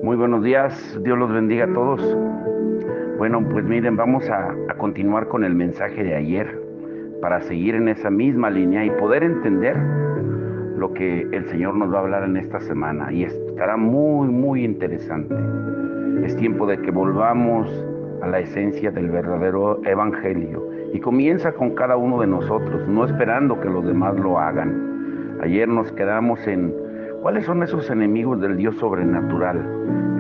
Muy buenos días, Dios los bendiga a todos. Bueno, pues miren, vamos a continuar con el mensaje de ayer para seguir en esa misma línea y poder entender lo que el Señor nos va a hablar en esta semana. Y estará muy interesante. Es tiempo de que volvamos a la esencia del verdadero evangelio y comienza con cada uno de nosotros, no esperando que los demás lo hagan. Ayer nos quedamos en cuáles son esos enemigos del Dios sobrenatural,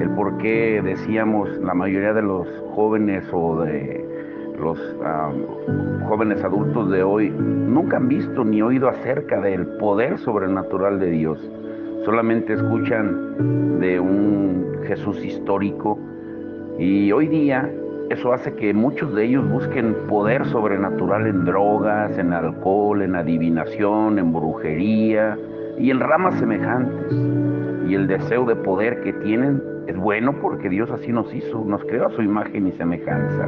el por qué decíamos la mayoría de los jóvenes o de los jóvenes adultos de hoy nunca han visto ni oído acerca del poder sobrenatural de Dios. Solamente escuchan de un Jesús histórico y hoy día eso hace que muchos de ellos busquen poder sobrenatural en drogas, en alcohol, en adivinación, en brujería y en ramas semejantes. Y el deseo de poder que tienen es bueno porque Dios así nos hizo, nos creó a su imagen y semejanza.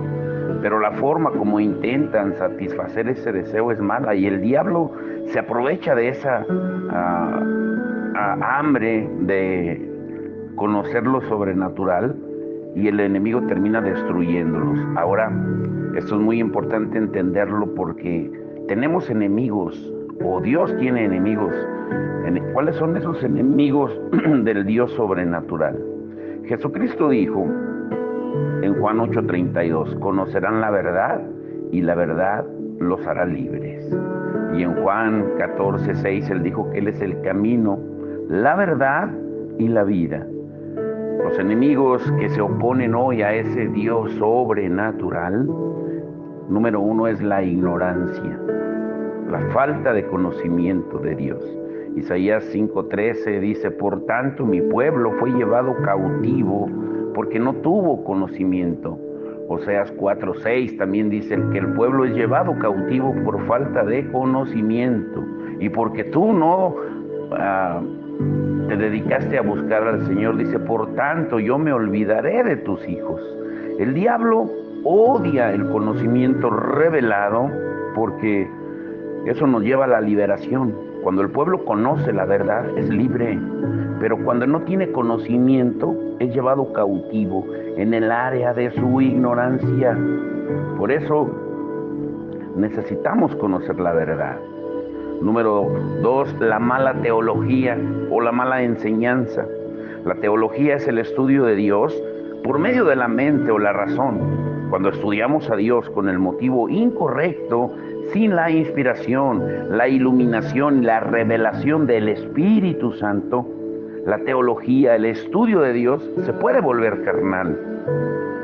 Pero la forma como intentan satisfacer ese deseo es mala y el diablo se aprovecha de esa hambre de conocer lo sobrenatural y el enemigo termina destruyéndolos. Ahora, esto es muy importante entenderlo porque tenemos enemigos, o Dios tiene enemigos. ¿Cuáles son esos enemigos del Dios sobrenatural? Jesucristo dijo en Juan 8:32, conocerán la verdad y la verdad los hará libres. Y en Juan 14:6 Él dijo que Él es el camino, la verdad y la vida. Los enemigos que se oponen hoy a ese Dios sobrenatural, número uno es la ignorancia, la falta de conocimiento de Dios. Isaías 5:13 dice, por tanto mi pueblo fue llevado cautivo porque no tuvo conocimiento. Oseas 4:6 también dice que el pueblo es llevado cautivo por falta de conocimiento y porque tú no te dedicaste a buscar al Señor. Dice, por tanto yo me olvidaré de tus hijos. El diablo odia el conocimiento revelado porque eso nos lleva a la liberación. Cuando el pueblo conoce la verdad es libre, pero cuando no tiene conocimiento es llevado cautivo en el área de su ignorancia. Por eso necesitamos conocer la verdad. Número dos, la mala teología o la mala enseñanza. La teología es el estudio de Dios por medio de la mente o la razón. Cuando estudiamos a Dios con el motivo incorrecto, sin la inspiración, la iluminación, la revelación del Espíritu Santo, la teología, el estudio de Dios, se puede volver carnal.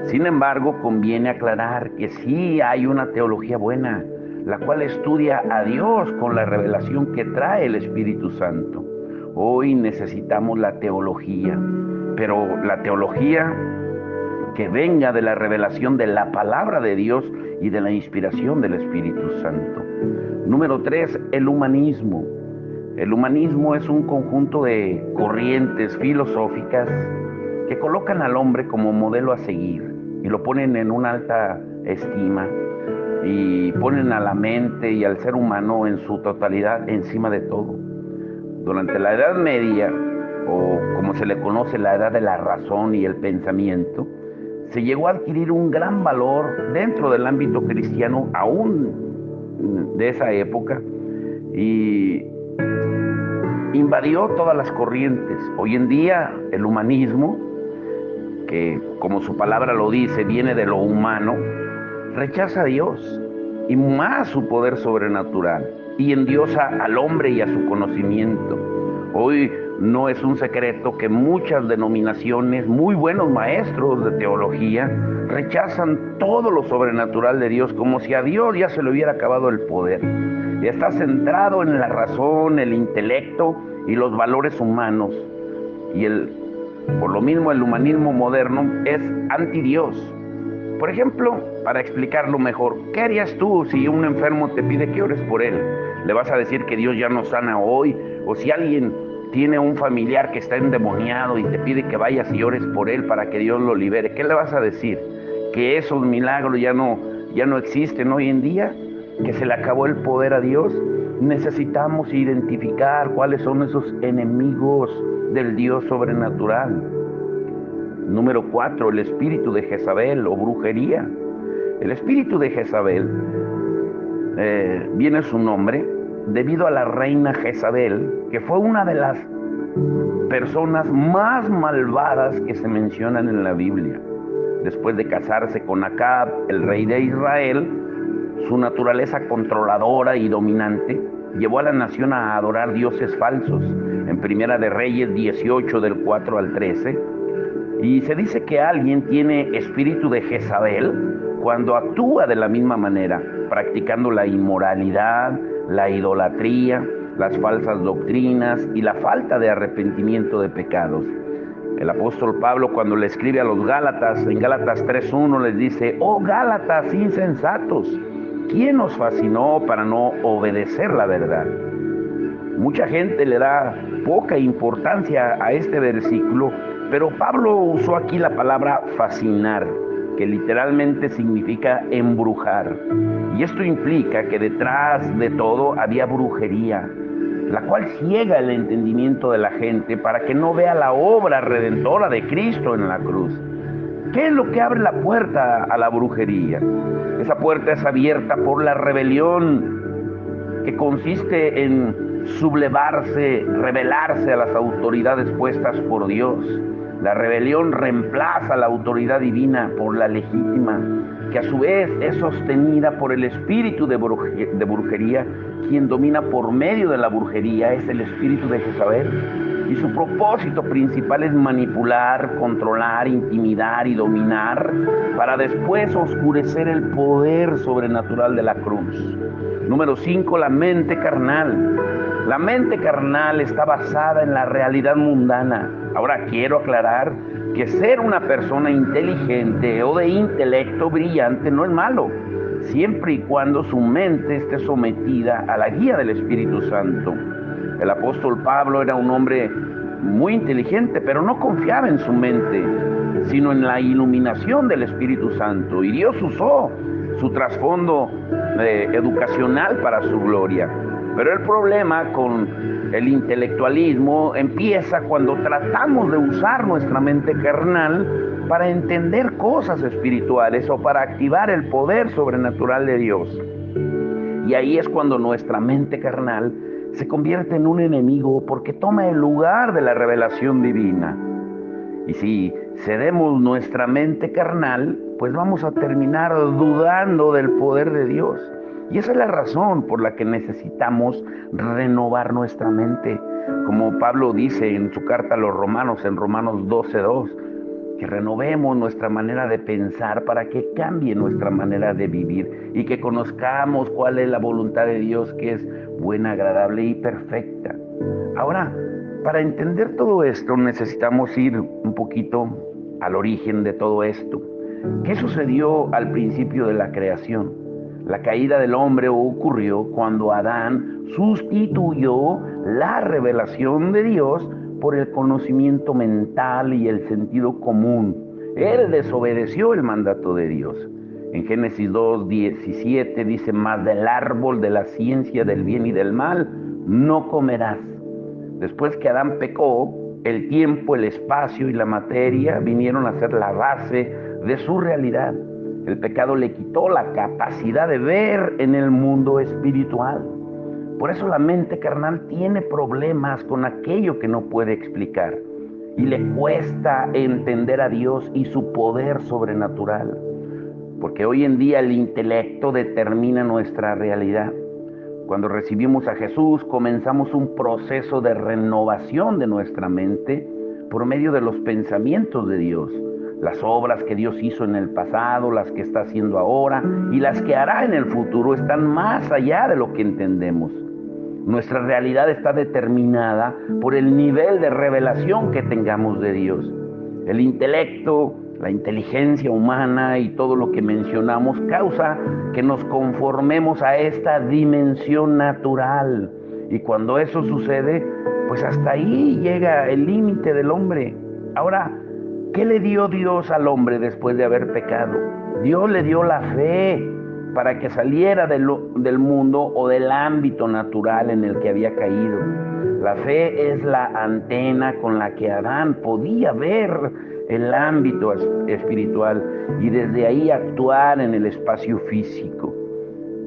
Sin embargo, conviene aclarar que sí hay una teología buena, la cual estudia a Dios con la revelación que trae el Espíritu Santo. Hoy necesitamos la teología, pero la teología que venga de la revelación de la palabra de Dios y de la inspiración del Espíritu Santo. Número 3, el humanismo. El humanismo es un conjunto de corrientes filosóficas que colocan al hombre como modelo a seguir y lo ponen en una alta estima y ponen a la mente y al ser humano en su totalidad encima de todo. Durante la Edad Media, o como se le conoce la edad de la razón y el pensamiento, se llegó a adquirir un gran valor dentro del ámbito cristiano aún de esa época y invadió todas las corrientes. Hoy en día el humanismo, que como su palabra lo dice, viene de lo humano, rechaza a Dios y más su poder sobrenatural y endiosa al hombre y a su conocimiento. Hoy no es un secreto que muchas denominaciones, muy buenos maestros de teología, rechazan todo lo sobrenatural de Dios, como si a Dios ya se le hubiera acabado el poder. Y está centrado en la razón, el intelecto y los valores humanos. Y por lo mismo el humanismo moderno es anti-Dios. Por ejemplo, para explicarlo mejor, ¿qué harías tú si un enfermo te pide que ores por él? ¿Le vas a decir que Dios ya no sana hoy? O si alguien tiene un familiar que está endemoniado y te pide que vayas y ores por él para que Dios lo libere, ¿qué le vas a decir? ¿Que esos milagros ya no existen hoy en día? ¿Que se le acabó el poder a Dios? Necesitamos identificar cuáles son esos enemigos del Dios sobrenatural. Número 4, el espíritu de Jezabel o brujería. El espíritu de Jezabel viene su nombre debido a la reina Jezabel, que fue una de las personas más malvadas que se mencionan en la Biblia. Después de casarse con Acab, el rey de Israel, su naturaleza controladora y dominante llevó a la nación a adorar dioses falsos. En Primera de Reyes 18, del 4 al 13, y se dice que alguien tiene espíritu de Jezabel cuando actúa de la misma manera, practicando la inmoralidad, la idolatría, las falsas doctrinas y la falta de arrepentimiento de pecados. El apóstol Pablo, cuando le escribe a los Gálatas, en Gálatas 3:1 les dice: oh Gálatas insensatos, ¿quién os fascinó para no obedecer la verdad? Mucha gente le da poca importancia a este versículo, pero Pablo usó aquí la palabra fascinar, que literalmente significa embrujar. Y esto implica que detrás de todo había brujería, la cual ciega el entendimiento de la gente para que no vea la obra redentora de Cristo en la cruz. ¿Qué es lo que abre la puerta a la brujería? Esa puerta es abierta por la rebelión, que consiste en sublevarse, rebelarse a las autoridades puestas por Dios. La rebelión reemplaza la autoridad divina por la legítima, que a su vez es sostenida por el espíritu de brujería. Quien domina por medio de la brujería es el espíritu de Jezabel, y su propósito principal es manipular, controlar, intimidar y dominar, para después oscurecer el poder sobrenatural de la cruz. Número 5, la mente carnal. La mente carnal está basada en la realidad mundana. Ahora quiero aclarar que ser una persona inteligente o de intelecto brillante no es malo, siempre y cuando su mente esté sometida a la guía del Espíritu Santo. El apóstol Pablo era un hombre muy inteligente, pero no confiaba en su mente, sino en la iluminación del Espíritu Santo. Y Dios usó su trasfondo educacional para su gloria. Pero el problema con el intelectualismo empieza cuando tratamos de usar nuestra mente carnal para entender cosas espirituales o para activar el poder sobrenatural de Dios. Y ahí es cuando nuestra mente carnal se convierte en un enemigo, porque toma el lugar de la revelación divina. Y si cedemos nuestra mente carnal, pues vamos a terminar dudando del poder de Dios. Y esa es la razón por la que necesitamos renovar nuestra mente. Como Pablo dice en su carta a los Romanos, en Romanos 12:2, que renovemos nuestra manera de pensar para que cambie nuestra manera de vivir y que conozcamos cuál es la voluntad de Dios, que es buena, agradable y perfecta. Ahora, para entender todo esto necesitamos ir un poquito al origen de todo esto. ¿Qué sucedió al principio de la creación? La caída del hombre ocurrió cuando Adán sustituyó la revelación de Dios por el conocimiento mental y el sentido común. Él desobedeció el mandato de Dios. En Génesis 2:17 dice: mas del árbol de la ciencia del bien y del mal no comerás. Después que Adán pecó, el tiempo, el espacio y la materia vinieron a ser la base de su realidad. El pecado le quitó la capacidad de ver en el mundo espiritual. Por eso la mente carnal tiene problemas con aquello que no puede explicar y le cuesta entender a Dios y su poder sobrenatural. Porque hoy en día el intelecto determina nuestra realidad. Cuando recibimos a Jesús, comenzamos un proceso de renovación de nuestra mente por medio de los pensamientos de Dios. Las obras que Dios hizo en el pasado, las que está haciendo ahora y las que hará en el futuro están más allá de lo que entendemos. Nuestra realidad está determinada por el nivel de revelación que tengamos de Dios. El intelecto, la inteligencia humana y todo lo que mencionamos causa que nos conformemos a esta dimensión natural. Y cuando eso sucede, pues hasta ahí llega el límite del hombre. Ahora, ¿qué le dio Dios al hombre después de haber pecado? Dios le dio la fe para que saliera del mundo o del ámbito natural en el que había caído. La fe es la antena con la que Adán podía ver el ámbito espiritual y desde ahí actuar en el espacio físico.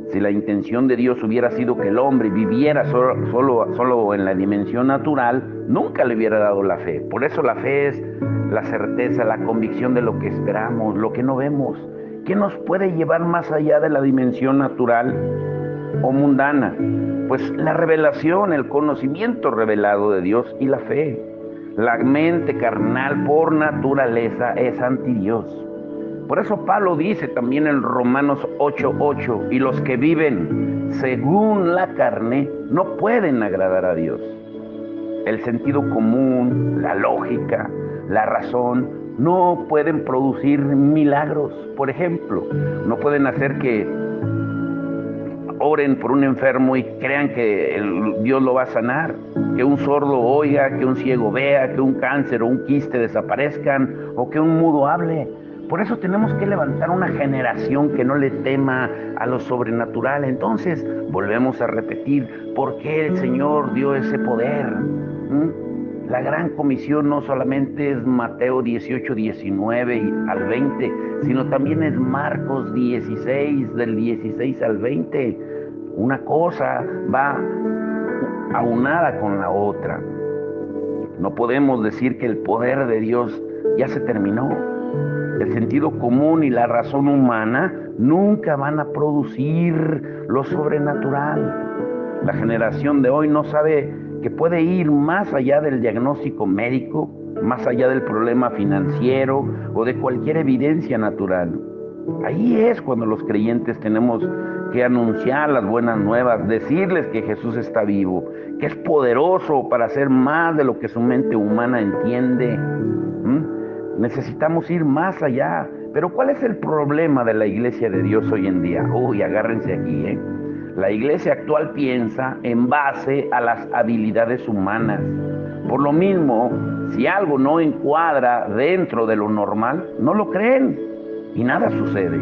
Si la intención de Dios hubiera sido que el hombre viviera solo en la dimensión natural, nunca le hubiera dado la fe. Por eso la fe es la certeza, la convicción de lo que esperamos, lo que no vemos. ¿Qué nos puede llevar más allá de la dimensión natural o mundana? Pues la revelación, el conocimiento revelado de Dios y la fe. La mente carnal por naturaleza es anti Dios. Por eso Pablo dice también en Romanos 8:8, y los que viven según la carne no pueden agradar a Dios. El sentido común, la lógica, la razón no pueden producir milagros. Por ejemplo, no pueden hacer que oren por un enfermo y crean que Dios lo va a sanar, que un sordo oiga, que un ciego vea, que un cáncer o un quiste desaparezcan o que un mudo hable. Por eso tenemos que levantar una generación que no le tema a lo sobrenatural. Entonces, volvemos a repetir, ¿por qué el Señor dio ese poder? La gran comisión no solamente es Mateo 18:19 al 20, sino también es Marcos 16, del 16 al 20. Una cosa va aunada con la otra. No podemos decir que el poder de Dios ya se terminó. El sentido común y la razón humana nunca van a producir lo sobrenatural. La generación de hoy no sabe que puede ir más allá del diagnóstico médico, más allá del problema financiero o de cualquier evidencia natural. Ahí es cuando los creyentes tenemos que anunciar las buenas nuevas, decirles que Jesús está vivo, que es poderoso para hacer más de lo que su mente humana entiende. Necesitamos ir más allá. Pero ¿cuál es el problema de la iglesia de Dios hoy en día? Uy, agárrense aquí, La iglesia actual piensa en base a las habilidades humanas. Por lo mismo, si algo no encuadra dentro de lo normal, no lo creen y nada sucede.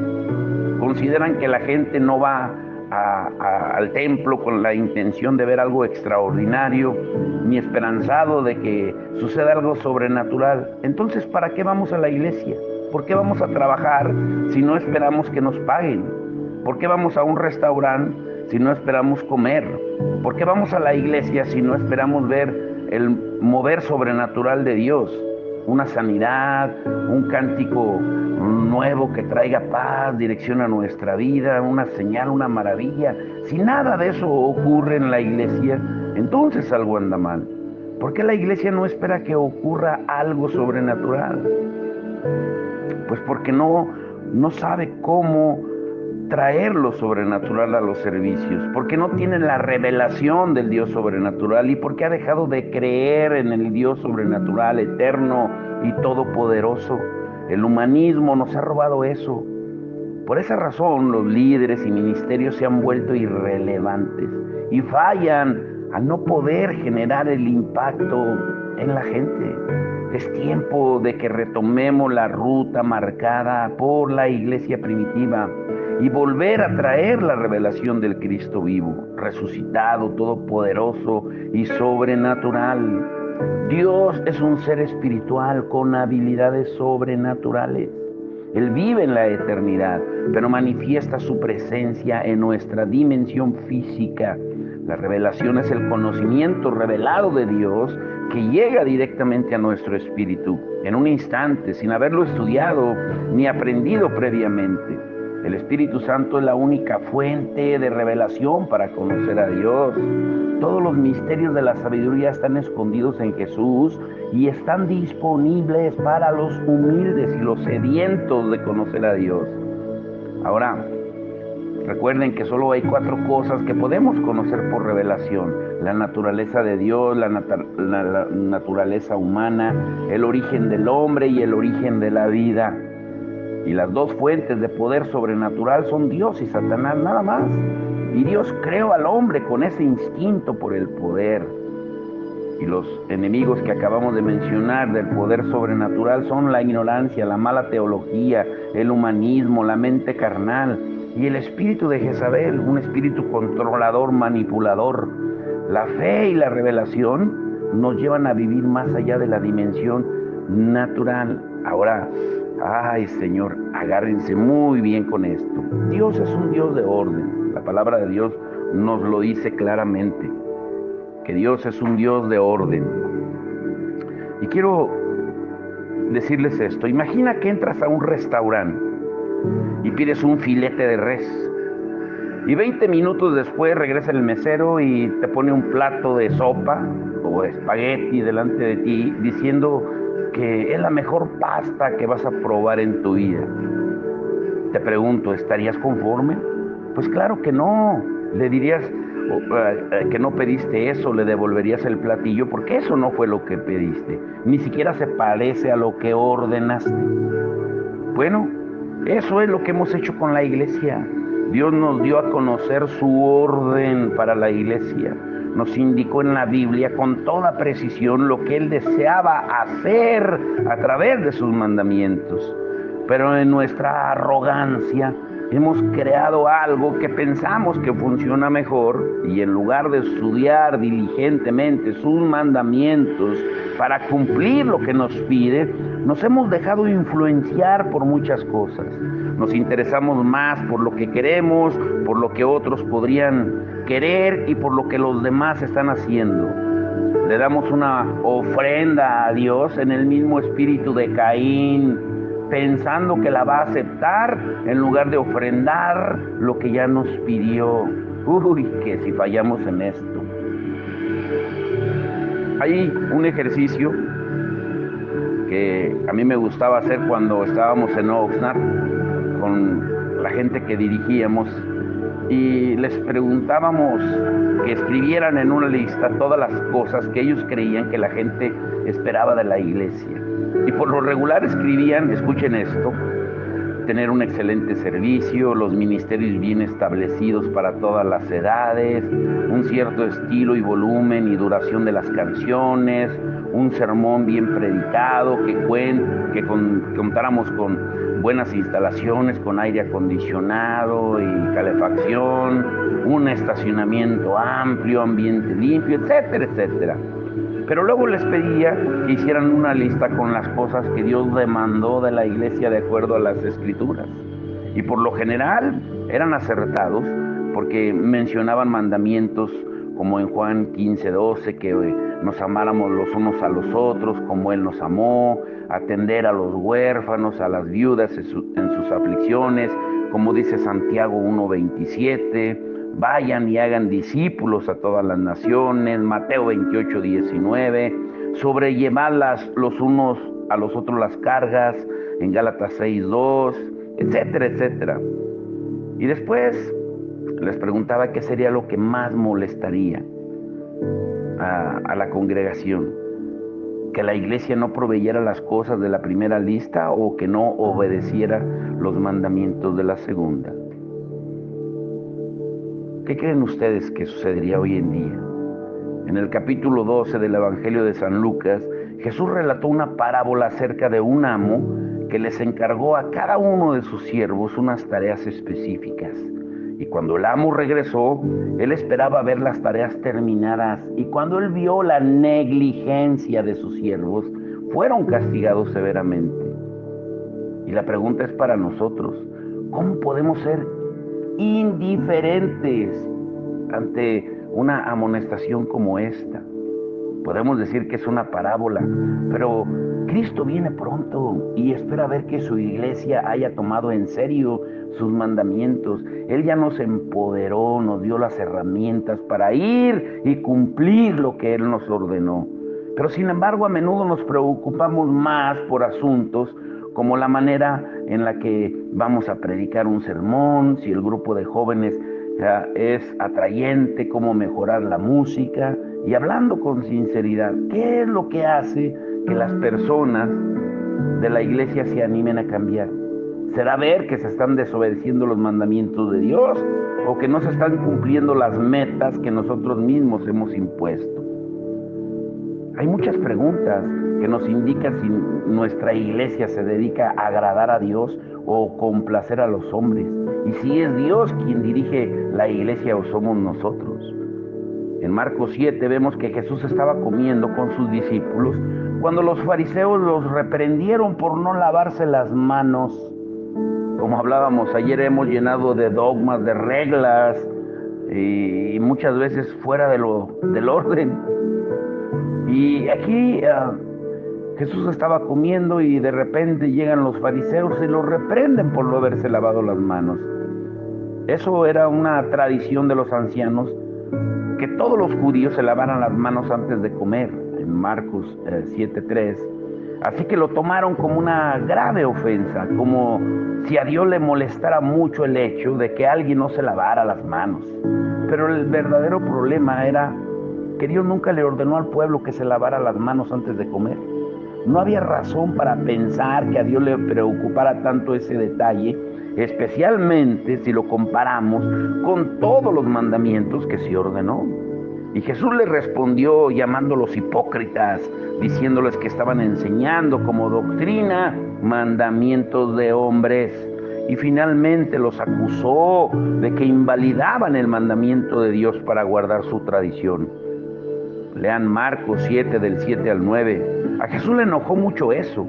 Consideran que la gente no va al templo con la intención de ver algo extraordinario, ni esperanzado de que suceda algo sobrenatural. Entonces, ¿para qué vamos a la iglesia? ¿Por qué vamos a trabajar si no esperamos que nos paguen? ¿Por qué vamos a un restaurante si no esperamos comer? ¿Por qué vamos a la iglesia si no esperamos ver el mover sobrenatural de Dios? Una sanidad, un cántico nuevo que traiga paz, dirección a nuestra vida, una señal, una maravilla. Si nada de eso ocurre en la iglesia, entonces algo anda mal. ¿Por qué la iglesia no espera que ocurra algo sobrenatural? Pues porque no sabe cómo traer lo sobrenatural a los servicios, porque no tiene la revelación del Dios sobrenatural y porque ha dejado de creer en el Dios sobrenatural, eterno y todopoderoso. El humanismo nos ha robado eso. Por esa razón los líderes y ministerios se han vuelto irrelevantes y fallan al no poder generar el impacto en la gente. Es tiempo de que retomemos la ruta marcada por la iglesia primitiva y volver a traer la revelación del Cristo vivo, resucitado, todopoderoso y sobrenatural. Dios es un ser espiritual con habilidades sobrenaturales. Él vive en la eternidad, pero manifiesta su presencia en nuestra dimensión física. La revelación es el conocimiento revelado de Dios que llega directamente a nuestro espíritu, en un instante, sin haberlo estudiado ni aprendido previamente. El Espíritu Santo es la única fuente de revelación para conocer a Dios. Todos los misterios de la sabiduría están escondidos en Jesús y están disponibles para los humildes y los sedientos de conocer a Dios. Ahora, recuerden que solo hay 4 cosas que podemos conocer por revelación: la naturaleza de Dios, la naturaleza humana, el origen del hombre y el origen de la vida. Y las 2 fuentes de poder sobrenatural son Dios y Satanás, nada más. Y Dios creó al hombre con ese instinto por el poder. Y los enemigos que acabamos de mencionar del poder sobrenatural son la ignorancia, la mala teología, el humanismo, la mente carnal y el espíritu de Jezabel, un espíritu controlador, manipulador. La fe y la revelación nos llevan a vivir más allá de la dimensión natural. Ahora, ay Señor, agárrense muy bien con esto. Dios es un Dios de orden. La palabra de Dios nos lo dice claramente, que Dios es un Dios de orden. Y quiero decirles esto. Imagina que entras a un restaurante y pides un filete de res. Y 20 minutos después regresa el mesero y te pone un plato de sopa o espagueti delante de ti, diciendo que es la mejor pasta que vas a probar en tu vida. Te pregunto, ¿estarías conforme? Pues claro que no. Le dirías que no pediste eso, le devolverías el platillo, porque eso no fue lo que pediste. Ni siquiera se parece a lo que ordenaste. Bueno, eso es lo que hemos hecho con la iglesia. Dios nos dio a conocer su orden para la iglesia. Nos indicó en la Biblia con toda precisión lo que Él deseaba hacer a través de sus mandamientos. Pero en nuestra arrogancia hemos creado algo que pensamos que funciona mejor, y en lugar de estudiar diligentemente sus mandamientos para cumplir lo que nos pide, nos hemos dejado influenciar por muchas cosas. Nos interesamos más por lo que queremos, por lo que otros podrían querer y por lo que los demás están haciendo. Le damos una ofrenda a Dios en el mismo espíritu de Caín, pensando que la va a aceptar en lugar de ofrendar lo que ya nos pidió. Uy, que si fallamos en esto. Hay un ejercicio que a mí me gustaba hacer cuando estábamos en Oxnard con la gente que dirigíamos, y les preguntábamos que escribieran en una lista todas las cosas que ellos creían que la gente esperaba de la iglesia. Y por lo regular escribían, escuchen esto: tener un excelente servicio, los ministerios bien establecidos para todas las edades, un cierto estilo y volumen y duración de las canciones, un sermón bien predicado, que contáramos con buenas instalaciones, con aire acondicionado y calefacción, un estacionamiento amplio, ambiente limpio, etcétera, etcétera. Pero luego les pedía que hicieran una lista con las cosas que Dios demandó de la iglesia de acuerdo a las Escrituras. Y por lo general eran acertados, porque mencionaban mandamientos como en Juan 15:12, que nos amáramos los unos a los otros como Él nos amó, atender a los huérfanos, a las viudas en sus aflicciones, como dice Santiago 1:27, vayan y hagan discípulos a todas las naciones, Mateo 28:19, sobrellevar los unos a los otros las cargas, en Gálatas 6:2, etcétera, etcétera. Y después les preguntaba qué sería lo que más molestaría a la congregación: que la iglesia no proveyera las cosas de la primera lista o que no obedeciera los mandamientos de la segunda. ¿Qué creen ustedes que sucedería hoy en día? En el capítulo 12 del Evangelio de San Lucas, Jesús relató una parábola acerca de un amo que les encargó a cada uno de sus siervos unas tareas específicas. Y cuando el amo regresó, él esperaba ver las tareas terminadas, y cuando él vio la negligencia de sus siervos, fueron castigados severamente. Y la pregunta es para nosotros: ¿cómo podemos ser indiferentes ante una amonestación como esta? Podemos decir que es una parábola, pero Cristo viene pronto y espera ver que su iglesia haya tomado en serio sus mandamientos. Él ya nos empoderó, nos dio las herramientas para ir y cumplir lo que Él nos ordenó. Pero sin embargo, a menudo nos preocupamos más por asuntos como la manera en la que vamos a predicar un sermón, si el grupo de jóvenes es atrayente, cómo mejorar la música. Y hablando con sinceridad, ¿qué es lo que hace que las personas de la iglesia se animen a cambiar? ¿Será ver que se están desobedeciendo los mandamientos de Dios o que no se están cumpliendo las metas que nosotros mismos hemos impuesto? Hay muchas preguntas que nos indican si nuestra iglesia se dedica a agradar a Dios o complacer a los hombres, y si es Dios quien dirige la iglesia o somos nosotros. En Marcos 7 vemos que Jesús estaba comiendo con sus discípulos cuando los fariseos los reprendieron por no lavarse las manos. Como hablábamos ayer, hemos llenado de dogmas, de reglas, y muchas veces fuera del orden. Y aquí Jesús estaba comiendo y de repente llegan los fariseos y lo reprenden por no haberse lavado las manos. Eso era una tradición de los ancianos, que todos los judíos se lavaran las manos antes de comer, en Marcos 7:3. Así que lo tomaron como una grave ofensa, como si a Dios le molestara mucho el hecho de que alguien no se lavara las manos. Pero el verdadero problema era que Dios nunca le ordenó al pueblo que se lavara las manos antes de comer. No había razón para pensar que a Dios le preocupara tanto ese detalle, especialmente si lo comparamos con todos los mandamientos que se ordenó. Y Jesús les respondió llamándolos hipócritas, diciéndoles que estaban enseñando como doctrina mandamientos de hombres. Y finalmente los acusó de que invalidaban el mandamiento de Dios para guardar su tradición. Lean Marcos 7, del 7 al 9. A Jesús le enojó mucho eso,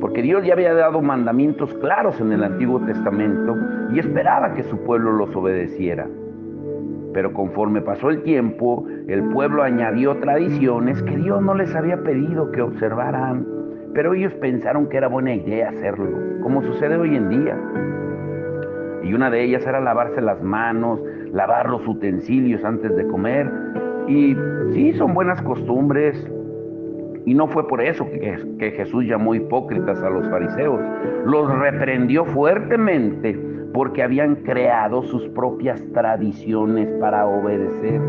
porque Dios ya había dado mandamientos claros en el Antiguo Testamento y esperaba que su pueblo los obedeciera. Pero conforme pasó el tiempo, el pueblo añadió tradiciones que Dios no les había pedido que observaran, pero ellos pensaron que era buena idea hacerlo, como sucede hoy en día. Y una de ellas era lavarse las manos, lavar los utensilios antes de comer. Y sí, son buenas costumbres. Y no fue por eso que Jesús llamó hipócritas a los fariseos. Los reprendió fuertemente porque habían creado sus propias tradiciones para obedecer,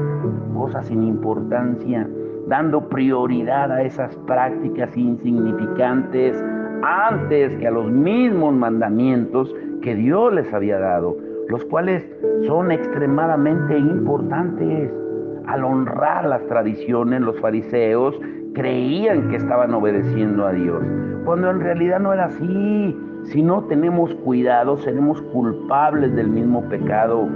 cosas sin importancia, dando prioridad a esas prácticas insignificantes antes que a los mismos mandamientos que Dios les había dado, los cuales son extremadamente importantes. Al honrar las tradiciones, los fariseos creían que estaban obedeciendo a Dios, cuando en realidad no era así. Si no tenemos cuidado, seremos culpables del mismo pecado,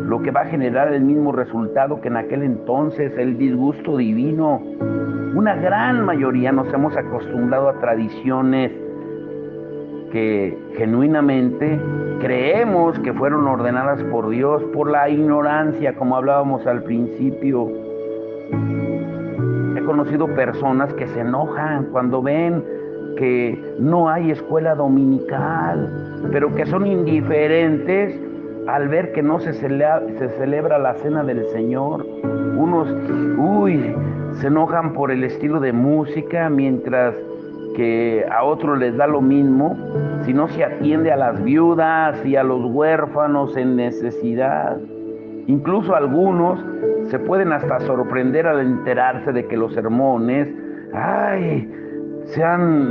lo que va a generar el mismo resultado que en aquel entonces, el disgusto divino. Una gran mayoría nos hemos acostumbrado a tradiciones que genuinamente creemos que fueron ordenadas por Dios, por la ignorancia, como hablábamos al principio. He conocido personas que se enojan cuando ven que no hay escuela dominical, pero que son indiferentes al ver que no se celebra la cena del Señor. Unos, se enojan por el estilo de música, mientras que a otros les da lo mismo si no se atiende a las viudas y a los huérfanos en necesidad. Incluso algunos se pueden hasta sorprender al enterarse de que los sermones,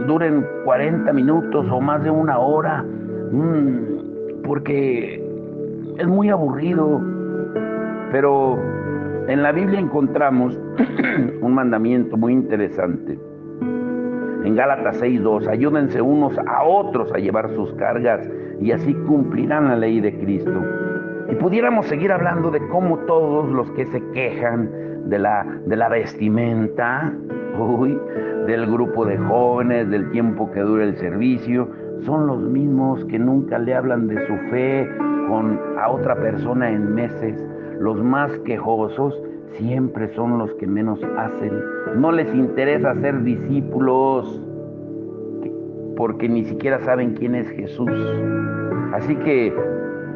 duren 40 minutos o más de una hora, porque es muy aburrido. Pero en la Biblia encontramos un mandamiento muy interesante. En Gálatas 6:2, ayúdense unos a otros a llevar sus cargas y así cumplirán la ley de Cristo. Y pudiéramos seguir hablando de cómo todos los que se quejan de la vestimenta, del grupo de jóvenes, del tiempo que dura el servicio, son los mismos que nunca le hablan de su fe a otra persona en meses. Los más quejosos siempre son los que menos hacen. No les interesa ser discípulos porque ni siquiera saben quién es Jesús. Así que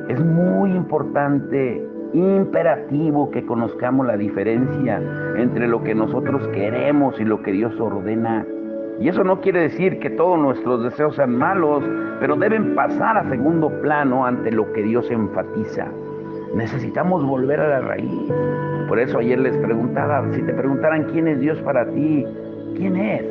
es muy importante, imperativo, que conozcamos la diferencia entre lo que nosotros queremos y lo que Dios ordena. Y eso no quiere decir que todos nuestros deseos sean malos, pero deben pasar a segundo plano ante lo que Dios enfatiza. Necesitamos volver a la raíz. Por eso ayer les preguntaba, si te preguntaran quién es Dios para ti, ¿quién es?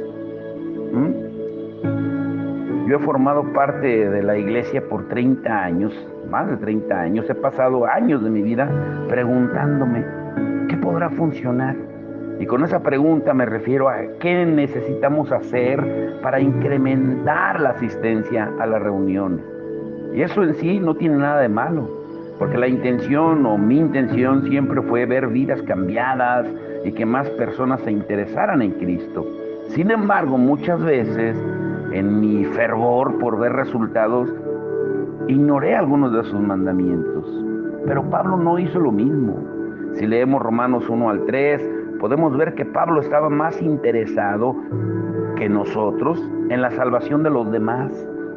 Yo he formado parte de la iglesia por 30 años, más de 30 años. He pasado años de mi vida preguntándome, ¿qué podrá funcionar? Y con esa pregunta me refiero a qué necesitamos hacer para incrementar la asistencia a las reuniones. Y eso en sí no tiene nada de malo, porque la intención o mi intención siempre fue ver vidas cambiadas y que más personas se interesaran en Cristo. Sin embargo, muchas veces, en mi fervor por ver resultados, ignoré algunos de sus mandamientos. Pero Pablo no hizo lo mismo. Si leemos Romanos 1 al 3, podemos ver que Pablo estaba más interesado que nosotros en la salvación de los demás.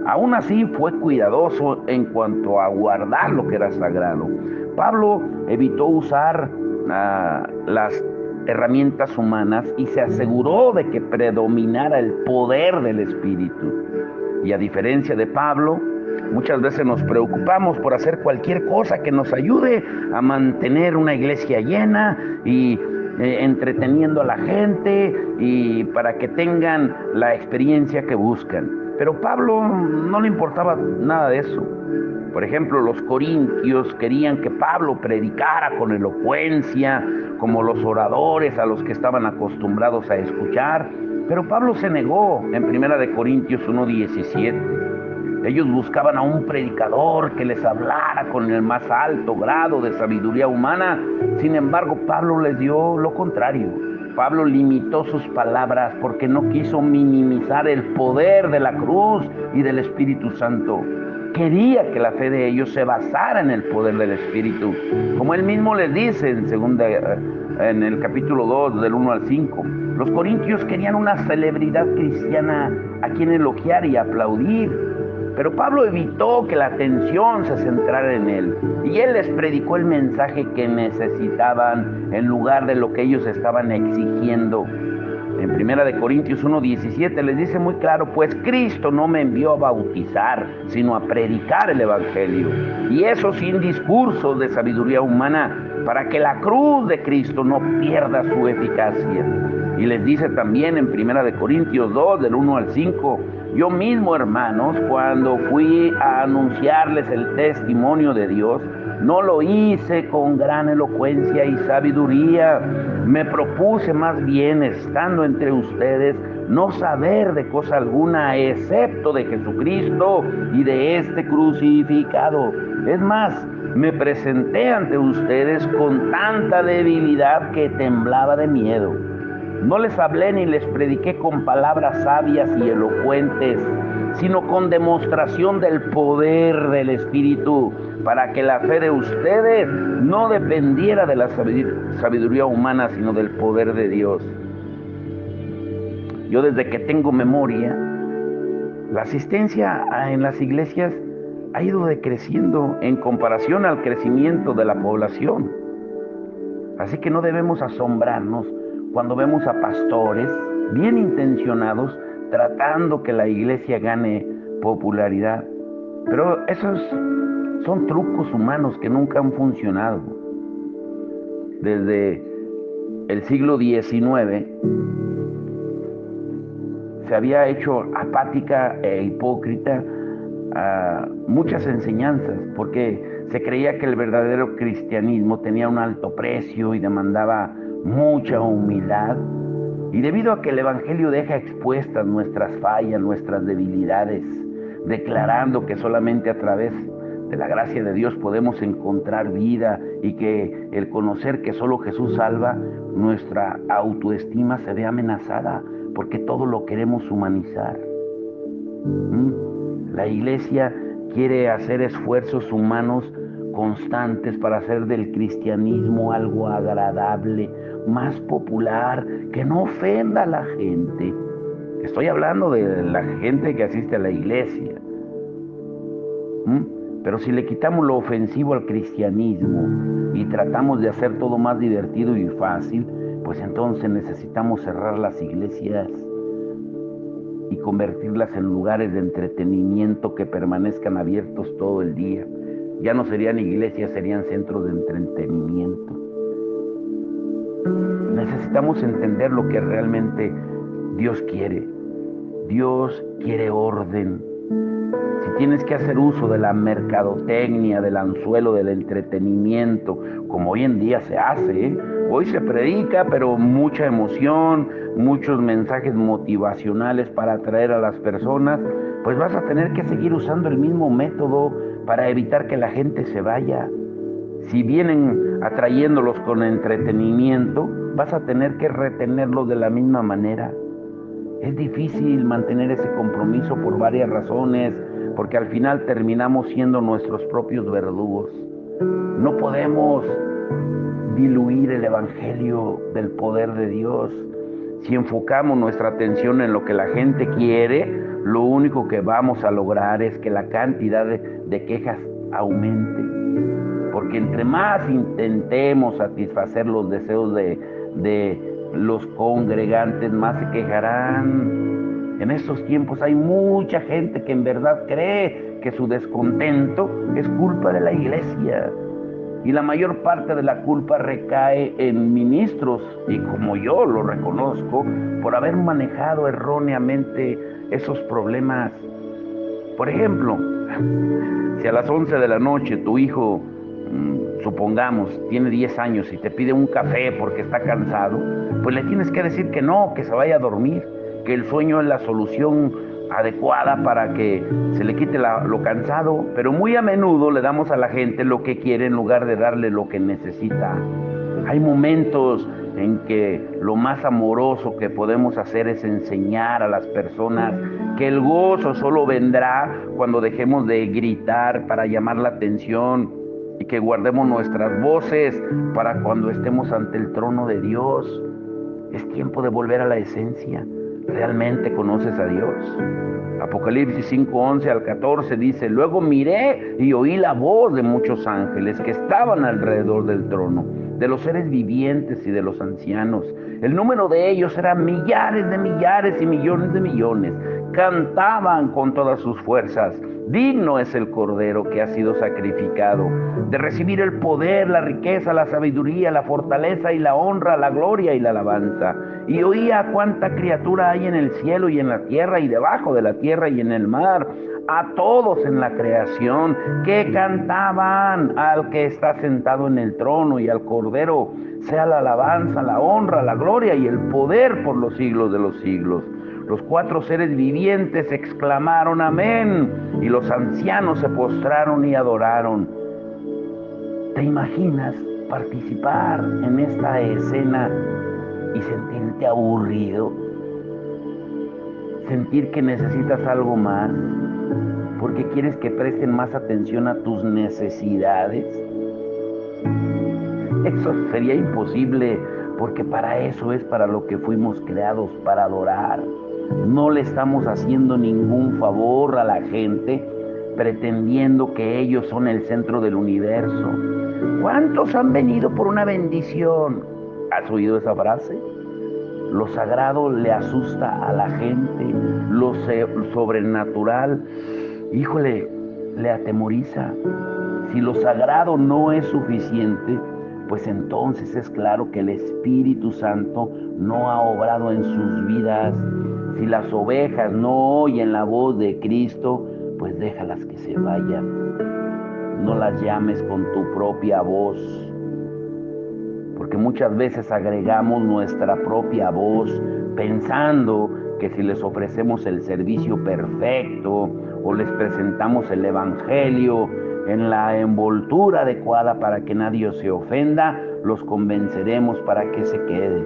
Aún así fue cuidadoso en cuanto a guardar lo que era sagrado. Pablo evitó usar las herramientas humanas y se aseguró de que predominara el poder del Espíritu. Y a diferencia de Pablo, muchas veces nos preocupamos por hacer cualquier cosa que nos ayude a mantener una iglesia llena y entreteniendo a la gente y para que tengan la experiencia que buscan. Pero Pablo no le importaba nada de eso. Por ejemplo, los corintios querían que Pablo predicara con elocuencia, como los oradores a los que estaban acostumbrados a escuchar. Pero Pablo se negó en 1 Corintios 1:17. Ellos buscaban a un predicador que les hablara con el más alto grado de sabiduría humana. Sin embargo, Pablo les dio lo contrario. Pablo limitó sus palabras porque no quiso minimizar el poder de la cruz y del Espíritu Santo. Quería que la fe de ellos se basara en el poder del Espíritu. Como él mismo les dice en el capítulo 2, del 1 al 5. Los corintios querían una celebridad cristiana a quien elogiar y aplaudir. Pero Pablo evitó que la atención se centrara en él. Y él les predicó el mensaje que necesitaban en lugar de lo que ellos estaban exigiendo. En 1 Corintios 1:17 les dice muy claro, pues Cristo no me envió a bautizar, sino a predicar el Evangelio. Y eso sin discursos de sabiduría humana, para que la cruz de Cristo no pierda su eficacia. Y les dice también en 1 Corintios 2, del 1 al 5, yo mismo, hermanos, cuando fui a anunciarles el testimonio de Dios, no lo hice con gran elocuencia y sabiduría. Me propuse más bien, estando entre ustedes, no saber de cosa alguna excepto de Jesucristo y de este crucificado. Es más, me presenté ante ustedes con tanta debilidad que temblaba de miedo. No les hablé ni les prediqué con palabras sabias y elocuentes, sino con demostración del poder del Espíritu, para que la fe de ustedes no dependiera de la sabiduría humana, sino del poder de Dios. Yo desde que tengo memoria, la asistencia en las iglesias ha ido decreciendo en comparación al crecimiento de la población. Así que no debemos asombrarnos cuando vemos a pastores bien intencionados tratando que la iglesia gane popularidad. Pero esos son trucos humanos que nunca han funcionado. Desde el siglo XIX se había hecho apática e hipócrita a muchas enseñanzas, porque se creía que el verdadero cristianismo tenía un alto precio y demandaba mucha humildad. Y debido a que el Evangelio deja expuestas nuestras fallas, nuestras debilidades, declarando que solamente a través de la gracia de Dios podemos encontrar vida y que el conocer que solo Jesús salva, nuestra autoestima se ve amenazada porque todo lo queremos humanizar. La iglesia quiere hacer esfuerzos humanos constantes para hacer del cristianismo algo agradable, más popular, que no ofenda a la gente. Estoy hablando de la gente que asiste a la iglesia. Pero si le quitamos lo ofensivo al cristianismo y tratamos de hacer todo más divertido y fácil, pues entonces necesitamos cerrar las iglesias y convertirlas en lugares de entretenimiento que permanezcan abiertos todo el día. Ya no serían iglesias, serían centros de entretenimiento. Necesitamos entender lo que realmente Dios quiere. Dios quiere orden. Si tienes que hacer uso de la mercadotecnia, del anzuelo del entretenimiento, como hoy en día se hace, hoy se predica, pero mucha emoción, muchos mensajes motivacionales para atraer a las personas, pues vas a tener que seguir usando el mismo método para evitar que la gente se vaya. Si vienen atrayéndolos con entretenimiento, vas a tener que retenerlos de la misma manera. Es difícil mantener ese compromiso por varias razones, porque al final terminamos siendo nuestros propios verdugos. No podemos diluir el evangelio del poder de Dios. Si enfocamos nuestra atención en lo que la gente quiere, lo único que vamos a lograr es que la cantidad de quejas aumente. Porque entre más intentemos satisfacer los deseos de los congregantes, más se quejarán. En estos tiempos hay mucha gente que en verdad cree que su descontento es culpa de la iglesia. Y la mayor parte de la culpa recae en ministros, y como yo lo reconozco, por haber manejado erróneamente esos problemas. Por ejemplo, si a las 11 de la noche tu hijo, supongamos, tiene 10 años y te pide un café porque está cansado, pues le tienes que decir que no, que se vaya a dormir, que el sueño es la solución adecuada para que se le quite lo cansado. Pero muy a menudo le damos a la gente lo que quiere en lugar de darle lo que necesita. Hay momentos en que lo más amoroso que podemos hacer es enseñar a las personas que el gozo solo vendrá cuando dejemos de gritar para llamar la atención y que guardemos nuestras voces para cuando estemos ante el trono de Dios. Es tiempo de volver a la esencia. ¿Realmente conoces a Dios? Apocalipsis 5:11 al 14 dice: luego miré y oí la voz de muchos ángeles que estaban alrededor del trono, de los seres vivientes y de los ancianos. El número de ellos era millares de millares y millones de millones. Cantaban con todas sus fuerzas: digno es el Cordero que ha sido sacrificado, de recibir el poder, la riqueza, la sabiduría, la fortaleza y la honra, la gloria y la alabanza. Y oía cuánta criatura hay en el cielo y en la tierra y debajo de la tierra y en el mar, a todos en la creación, que cantaban al que está sentado en el trono y al Cordero, sea la alabanza, la honra, la gloria y el poder por los siglos de los siglos. Los 4 seres vivientes exclamaron amén, y los ancianos se postraron y adoraron. ¿Te imaginas participar en esta escena y sentirte aburrido? Sentir que necesitas algo más, porque quieres que presten más atención a tus necesidades. Eso sería imposible, porque para eso es para lo que fuimos creados, para adorar. No le estamos haciendo ningún favor a la gente pretendiendo que ellos son el centro del universo. ¿Cuántos han venido por una bendición? ¿Has oído esa frase? Lo sagrado le asusta a la gente, lo sobrenatural, híjole, le atemoriza. Si lo sagrado no es suficiente, pues entonces es claro que el Espíritu Santo no ha obrado en sus vidas. Si las ovejas no oyen la voz de Cristo, pues déjalas que se vayan. No las llames con tu propia voz, porque muchas veces agregamos nuestra propia voz pensando que si les ofrecemos el servicio perfecto o les presentamos el Evangelio en la envoltura adecuada para que nadie se ofenda, los convenceremos para que se queden.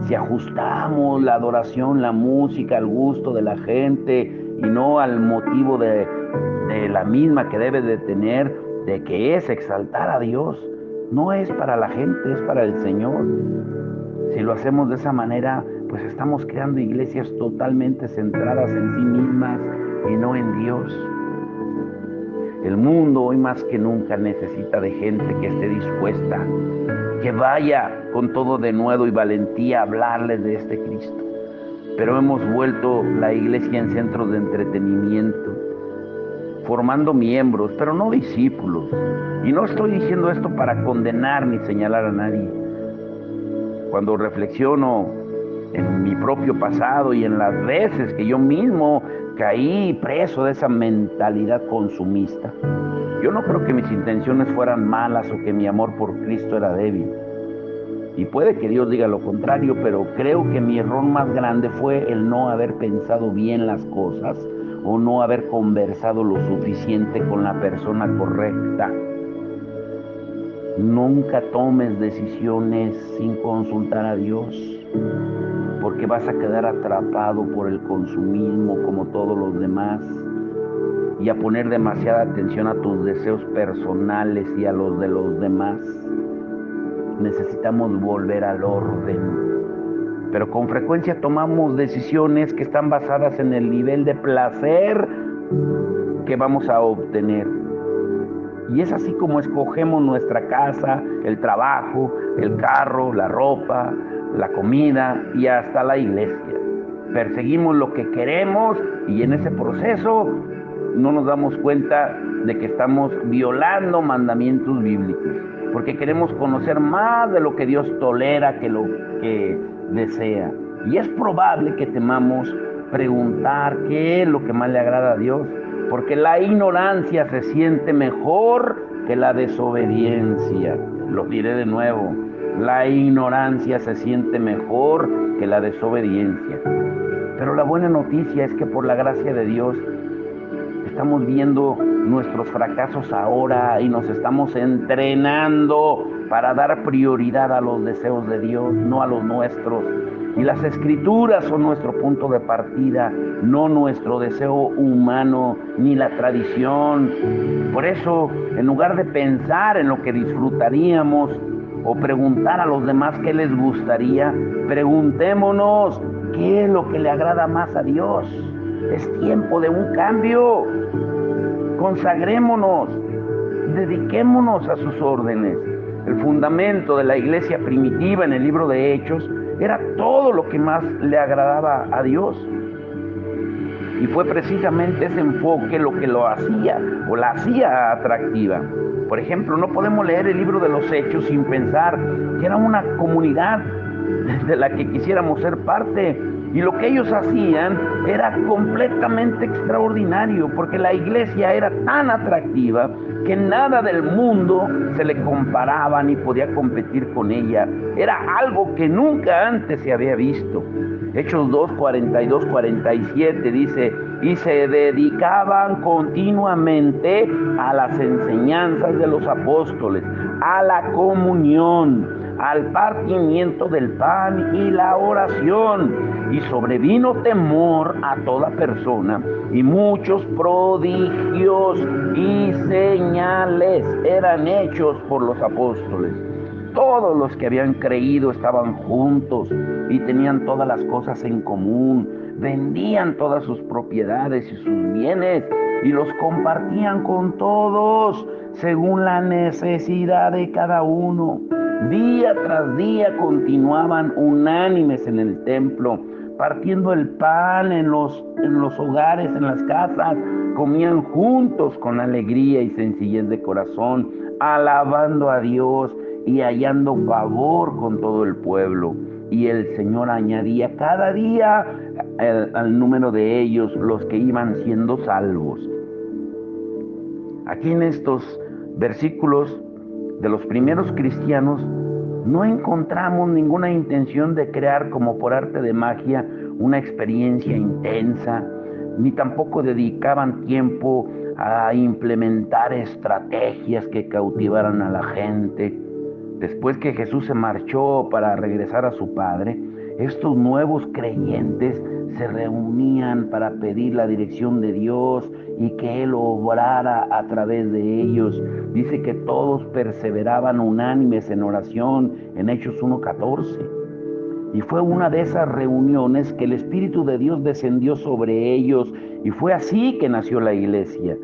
Si ajustamos la adoración, la música al gusto de la gente y no al motivo de la misma que debe de tener, de que es exaltar a Dios, no es para la gente, es para el Señor. Si lo hacemos de esa manera, pues estamos creando iglesias totalmente centradas en sí mismas y no en Dios. El mundo hoy más que nunca necesita de gente que esté dispuesta, que vaya con todo denuedo y valentía a hablarles de este Cristo. Pero hemos vuelto la iglesia en centros de entretenimiento, formando miembros, pero no discípulos. Y no estoy diciendo esto para condenar ni señalar a nadie. Cuando reflexiono en mi propio pasado y en las veces que yo mismo caí preso de esa mentalidad consumista, yo no creo que mis intenciones fueran malas o que mi amor por Cristo era débil. Y puede que Dios diga lo contrario, pero creo que mi error más grande fue el no haber pensado bien las cosas o no haber conversado lo suficiente con la persona correcta. Nunca tomes decisiones sin consultar a Dios. porque vas a quedar atrapado por el consumismo como todos los demás y a poner demasiada atención a tus deseos personales y a los de los demás. Necesitamos volver al orden, pero con frecuencia tomamos decisiones que están basadas en el nivel de placer que vamos a obtener. Y es así como escogemos nuestra casa, el trabajo, el carro, la ropa, la comida y hasta la iglesia. Perseguimos lo que queremos y en ese proceso no nos damos cuenta de que estamos violando mandamientos bíblicos, porque queremos conocer más de lo que Dios tolera que lo que desea. Y es probable que temamos preguntar qué es lo que más le agrada a Dios, porque la ignorancia se siente mejor que la desobediencia. Lo diré de nuevo, la ignorancia se siente mejor que la desobediencia. Pero la buena noticia es que por la gracia de Dios estamos viendo nuestros fracasos ahora y nos estamos entrenando para dar prioridad a los deseos de Dios, no a los nuestros. Y las Escrituras son nuestro punto de partida, no nuestro deseo humano ni la tradición. Por eso, en lugar de pensar en lo que disfrutaríamos o preguntar a los demás qué les gustaría, preguntémonos qué es lo que le agrada más a Dios. Es tiempo de un cambio. Consagrémonos, dediquémonos a sus órdenes. El fundamento de la iglesia primitiva en el libro de Hechos era todo lo que más le agradaba a Dios. Y fue precisamente ese enfoque lo que lo hacía o la hacía atractiva. Por ejemplo, no podemos leer el libro de los Hechos sin pensar que era una comunidad de la que quisiéramos ser parte. Y lo que ellos hacían era completamente extraordinario, porque la iglesia era tan atractiva que nada del mundo se le comparaba ni podía competir con ella. Era algo que nunca antes se había visto. Hechos 2, 42, 47 dice: y se dedicaban continuamente a las enseñanzas de los apóstoles, a la comunión, al partimiento del pan y la oración. Y sobrevino temor a toda persona, y muchos prodigios y señales eran hechos por los apóstoles. Todos los que habían creído estaban juntos y tenían todas las cosas en común, vendían todas sus propiedades y sus bienes y los compartían con todos según la necesidad de cada uno. Día tras día continuaban unánimes en el templo, partiendo el pan en los hogares, en las casas, comían juntos con alegría y sencillez de corazón, alabando a Dios y hallando favor con todo el pueblo. Y el Señor añadía cada día al número de ellos los que iban siendo salvos. Aquí en estos versículos de los primeros cristianos no encontramos ninguna intención de crear como por arte de magia una experiencia intensa, ni tampoco dedicaban tiempo a implementar estrategias que cautivaran a la gente. Después que Jesús se marchó para regresar a su Padre, estos nuevos creyentes se reunían para pedir la dirección de Dios y que Él obrara a través de ellos. Dice que todos perseveraban unánimes en oración en Hechos 1:14. Y fue una de esas reuniones que el Espíritu de Dios descendió sobre ellos y fue así que nació la iglesia.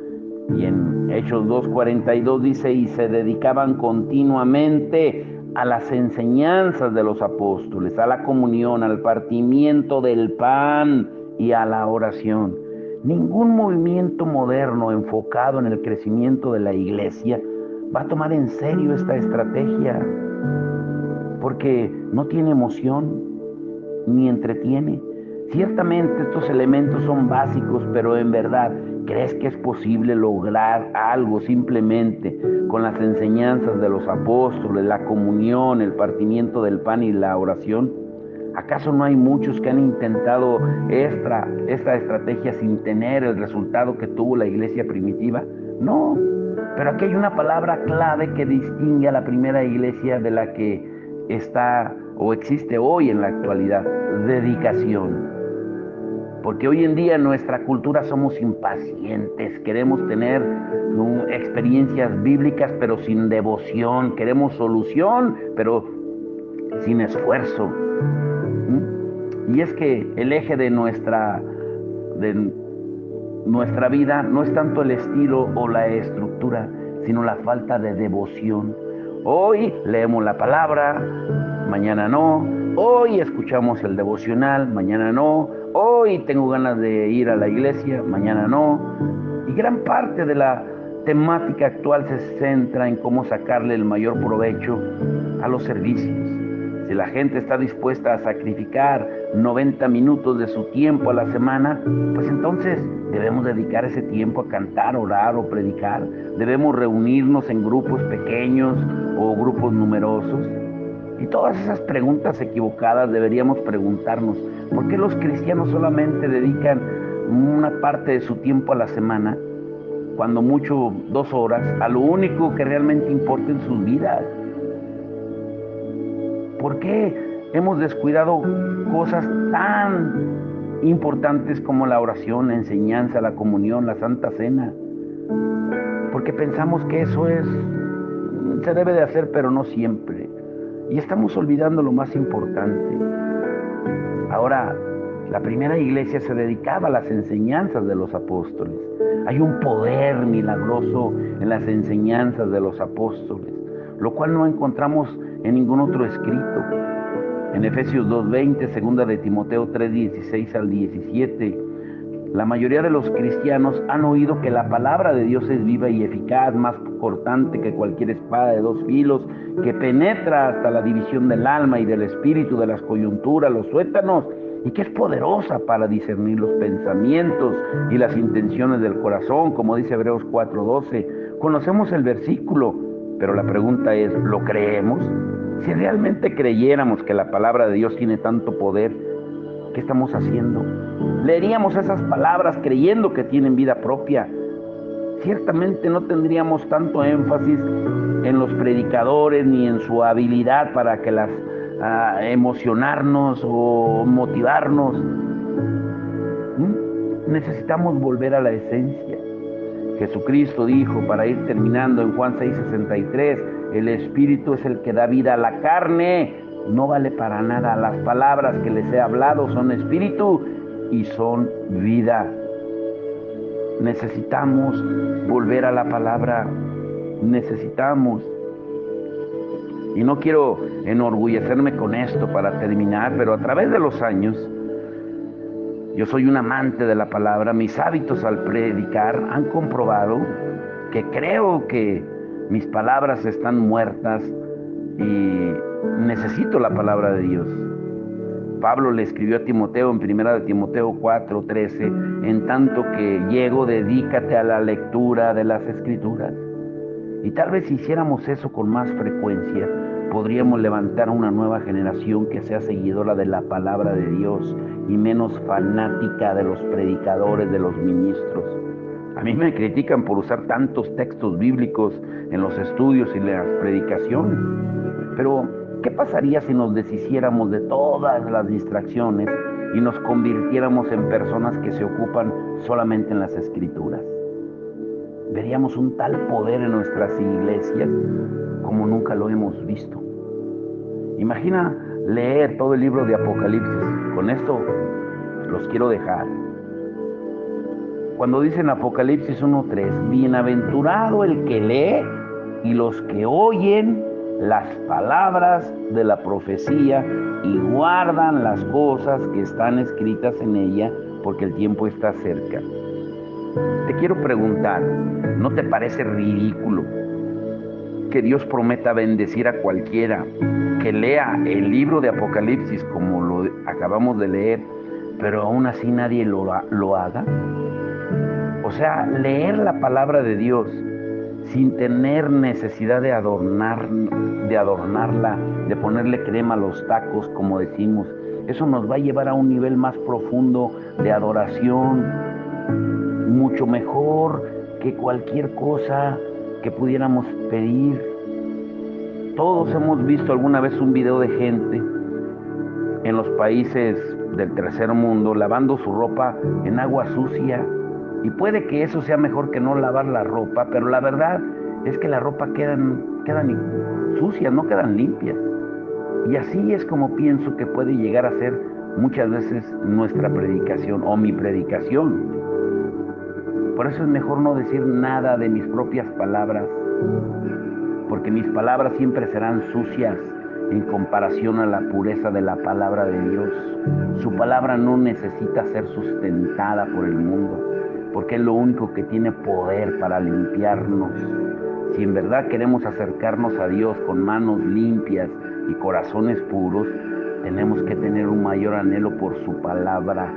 Y en Hechos 2:42 dice: y se dedicaban continuamente a las enseñanzas de los apóstoles, a la comunión, al partimiento del pan y a la oración. Ningún movimiento moderno enfocado en el crecimiento de la iglesia va a tomar en serio esta estrategia, porque no tiene emoción ni entretiene. Ciertamente estos elementos son básicos, pero en verdad, ¿crees que es posible lograr algo simplemente con las enseñanzas de los apóstoles, la comunión, el partimiento del pan y la oración? ¿Acaso no hay muchos que han intentado esta estrategia sin tener el resultado que tuvo la iglesia primitiva? No, pero aquí hay una palabra clave que distingue a la primera iglesia de la que está o existe hoy en la actualidad, dedicación. Porque hoy en día en nuestra cultura somos impacientes, queremos tener experiencias bíblicas pero sin devoción, queremos solución pero sin esfuerzo. Y es que el eje de nuestra vida no es tanto el estilo o la estructura, sino la falta de devoción. Hoy leemos la palabra, mañana no. Hoy escuchamos el devocional, mañana no. Hoy tengo ganas de ir a la iglesia, mañana no. Y gran parte de la temática actual se centra en cómo sacarle el mayor provecho a los servicios. Si la gente está dispuesta a sacrificar 90 minutos de su tiempo a la semana, pues entonces debemos dedicar ese tiempo a cantar, orar o predicar. Debemos reunirnos en grupos pequeños o grupos numerosos. Y todas esas preguntas equivocadas deberíamos preguntarnos. ¿Por qué los cristianos solamente dedican una parte de su tiempo a la semana, cuando mucho 2 horas, a lo único que realmente importa en sus vidas? ¿Por qué hemos descuidado cosas tan importantes como la oración, la enseñanza, la comunión, la Santa Cena? Porque pensamos que eso se debe de hacer, pero no siempre. Y estamos olvidando lo más importante. Ahora, la primera iglesia se dedicaba a las enseñanzas de los apóstoles. Hay un poder milagroso en las enseñanzas de los apóstoles, lo cual no encontramos en ningún otro escrito. En Efesios 2:20, segunda de Timoteo 3:16 al 17, la mayoría de los cristianos han oído que la palabra de Dios es viva y eficaz, más cortante que cualquier espada de 2 filos, que penetra hasta la división del alma y del espíritu, de las coyunturas, los tuétanos, y que es poderosa para discernir los pensamientos y las intenciones del corazón, como dice Hebreos 4:12. Conocemos el versículo, pero la pregunta es, ¿lo creemos? Si realmente creyéramos que la palabra de Dios tiene tanto poder, ¿qué estamos haciendo? Leeríamos esas palabras creyendo que tienen vida propia. Ciertamente no tendríamos tanto énfasis en los predicadores ni en su habilidad para que las emocionarnos o motivarnos. Necesitamos volver a la esencia. Jesucristo dijo, para ir terminando, en Juan 6:63, el Espíritu es el que da vida a la carne, no vale para nada. Las palabras que les he hablado son espíritu y son vida. Necesitamos volver a la palabra, necesitamos. Y no quiero enorgullecerme con esto para terminar, pero a través de los años, yo soy un amante de la palabra. Mis hábitos al predicar han comprobado que creo que mis palabras están muertas y necesito la palabra de Dios. Pablo le escribió a Timoteo en 1 de Timoteo 4:13, en tanto que llego, dedícate a la lectura de las Escrituras. Y tal vez si hiciéramos eso con más frecuencia, podríamos levantar a una nueva generación que sea seguidora de la palabra de Dios y menos fanática de los predicadores, de los ministros. A mí me critican por usar tantos textos bíblicos en los estudios y las predicaciones. Pero, ¿qué pasaría si nos deshiciéramos de todas las distracciones y nos convirtiéramos en personas que se ocupan solamente en las Escrituras? Veríamos un tal poder en nuestras iglesias como nunca lo hemos visto. Imagina leer todo el libro de Apocalipsis. Con esto los quiero dejar. Cuando dice en Apocalipsis 1:3, bienaventurado el que lee y los que oyen las palabras de la profecía y guardan las cosas que están escritas en ella, porque el tiempo está cerca. Te quiero preguntar, ¿no te parece ridículo que Dios prometa bendecir a cualquiera que lea el libro de Apocalipsis como lo acabamos de leer, pero aún así nadie lo haga? O sea, leer la palabra de Dios sin tener necesidad de adornarla, de ponerle crema a los tacos, como decimos, eso nos va a llevar a un nivel más profundo de adoración, mucho mejor que cualquier cosa que pudiéramos pedir. Todos hemos visto alguna vez un video de gente en los países del tercer mundo lavando su ropa en agua sucia. Y puede que eso sea mejor que no lavar la ropa, pero la verdad es que la ropa quedan sucias, no quedan limpias. Y así es como pienso que puede llegar a ser muchas veces nuestra predicación o mi predicación. Por eso es mejor no decir nada de mis propias palabras, porque mis palabras siempre serán sucias en comparación a la pureza de la palabra de Dios. Su palabra no necesita ser sustentada por el mundo, porque es lo único que tiene poder para limpiarnos. Si en verdad queremos acercarnos a Dios con manos limpias y corazones puros, tenemos que tener un mayor anhelo por su palabra.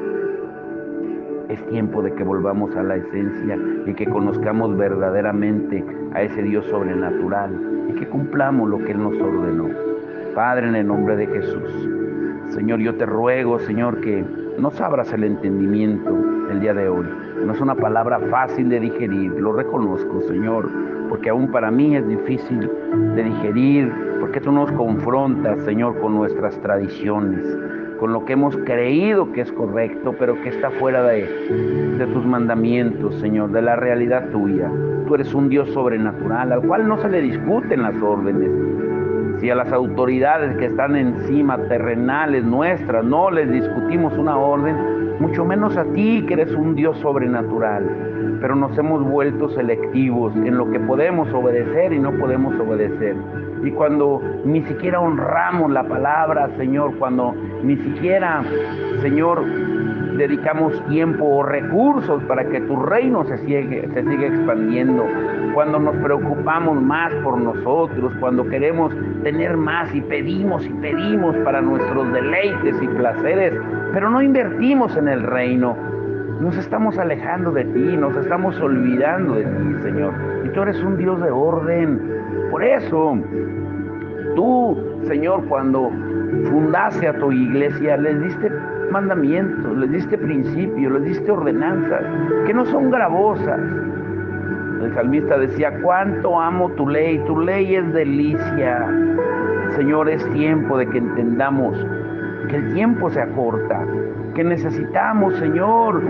Es tiempo de que volvamos a la esencia y que conozcamos verdaderamente a ese Dios sobrenatural y que cumplamos lo que Él nos ordenó. Padre, en el nombre de Jesús, Señor, yo te ruego, Señor, que nos abras el entendimiento el día de hoy. No es una palabra fácil de digerir, lo reconozco, Señor, porque aún para mí es difícil de digerir, porque tú nos confrontas, Señor, con nuestras tradiciones, con lo que hemos creído que es correcto, pero que está fuera de tus mandamientos, Señor, de la realidad tuya. Tú eres un Dios sobrenatural, al cual no se le discuten las órdenes. Si a las autoridades que están encima, terrenales nuestras, no les discutimos una orden, mucho menos a ti, que eres un Dios sobrenatural. Pero nos hemos vuelto selectivos en lo que podemos obedecer y no podemos obedecer. Y cuando ni siquiera honramos la palabra, Señor, cuando ni siquiera, Señor, dedicamos tiempo o recursos para que tu reino se siga expandiendo, cuando nos preocupamos más por nosotros, cuando queremos tener más y pedimos para nuestros deleites y placeres, pero no invertimos en el reino, nos estamos alejando de ti, nos estamos olvidando de ti, Señor. Y tú eres un Dios de orden. Por eso, tú, Señor, cuando fundaste a tu iglesia, les diste mandamientos, les diste principios, les diste ordenanzas, que no son gravosas. El salmista decía, cuánto amo tu ley es delicia. Señor, es tiempo de que entendamos que el tiempo se acorta, que necesitamos, Señor,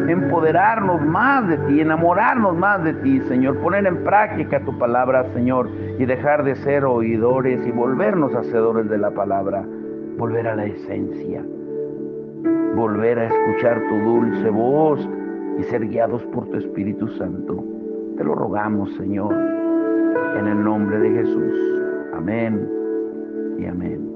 empoderarnos más de ti, enamorarnos más de ti, Señor, poner en práctica tu palabra, Señor, y dejar de ser oidores y volvernos hacedores de la palabra, volver a la esencia, volver a escuchar tu dulce voz y ser guiados por tu Espíritu Santo. Te lo rogamos, Señor, en el nombre de Jesús. Amén y amén.